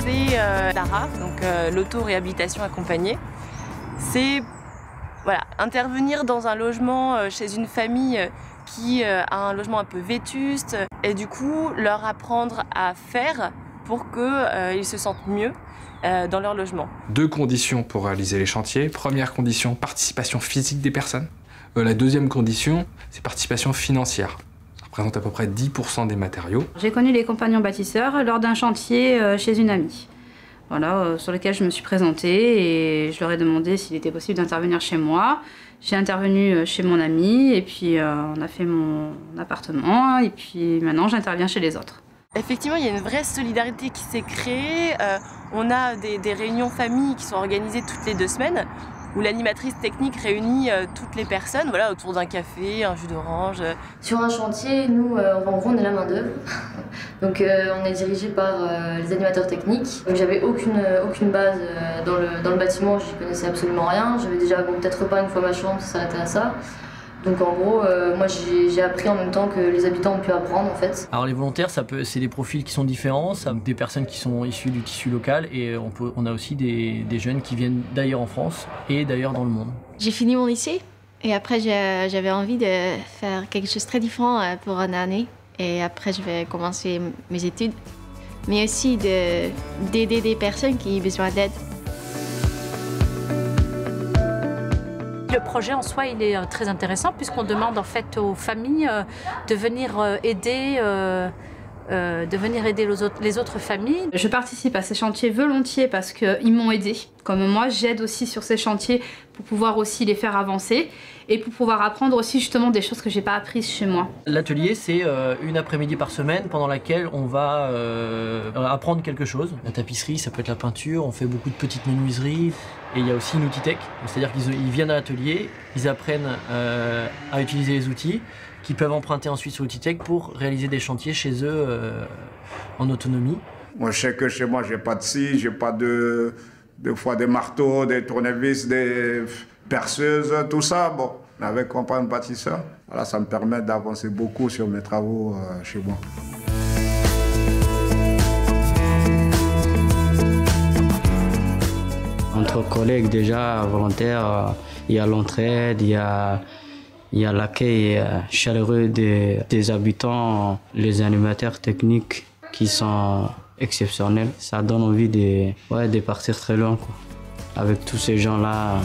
c'est l'ARA, donc l'auto-réhabilitation accompagnée. C'est intervenir dans un logement chez une famille qui a un logement un peu vétuste et du coup leur apprendre à faire pour qu'ils se sentent mieux dans leur logement. 2 conditions pour réaliser les chantiers. Première condition, participation physique des personnes. La deuxième condition, c'est participation financière. Ça représente à peu près 10% des matériaux. J'ai connu les compagnons bâtisseurs lors d'un chantier chez une amie. Voilà, sur lequel je me suis présentée et je leur ai demandé s'il était possible d'intervenir chez moi. J'ai intervenu chez mon ami et puis on a fait mon appartement et puis maintenant j'interviens chez les autres. Effectivement, il y a une vraie solidarité qui s'est créée. On a des réunions famille qui sont organisées toutes les 2 semaines où l'animatrice technique réunit toutes les personnes autour d'un café, un jus d'orange. Sur un chantier, nous, en gros, on est la main d'œuvre. Donc on est dirigé par les animateurs techniques. Donc j'avais aucune base dans le bâtiment, j'y connaissais absolument rien. J'avais déjà peut-être pas une fois ma chambre, ça s'arrêtait à ça. Donc en gros, moi j'ai appris en même temps que les habitants ont pu apprendre en fait. Alors les volontaires, c'est des profils qui sont différents, des personnes qui sont issues du tissu local et on a aussi des jeunes qui viennent d'ailleurs en France et d'ailleurs dans le monde. J'ai fini mon lycée et après j'avais envie de faire quelque chose de très différent pour une année. Et après je vais commencer mes études, mais aussi d'aider des personnes qui ont besoin d'aide. Le projet en soi, il est très intéressant puisqu'on demande en fait aux familles de venir aider les autres familles. Je participe à ces chantiers volontiers parce qu'ils m'ont aidé. Comme moi, j'aide aussi sur ces chantiers pour pouvoir aussi les faire avancer et pour pouvoir apprendre aussi justement des choses que j'ai pas apprises chez moi. L'atelier, c'est une après-midi par semaine pendant laquelle on va apprendre quelque chose. La tapisserie, ça peut être la peinture, on fait beaucoup de petites menuiseries. Et il y a aussi une outil tech, c'est-à-dire qu'ils viennent à l'atelier, ils apprennent à utiliser les outils, qu'ils peuvent emprunter ensuite sur l'outil tech pour réaliser des chantiers chez eux en autonomie. Moi, je sais que chez moi, j'ai pas de scie, j'ai pas des fois des marteaux, des tournevis, des perceuses, tout ça. Bon, avec Compagnons Bâtisseurs, voilà, ça me permet d'avancer beaucoup sur mes travaux chez moi. Entre collègues déjà, volontaires, il y a l'entraide, il y a l'accueil chaleureux des habitants, les animateurs techniques qui sont exceptionnels. Ça donne envie de partir très loin, quoi. Avec tous ces gens-là.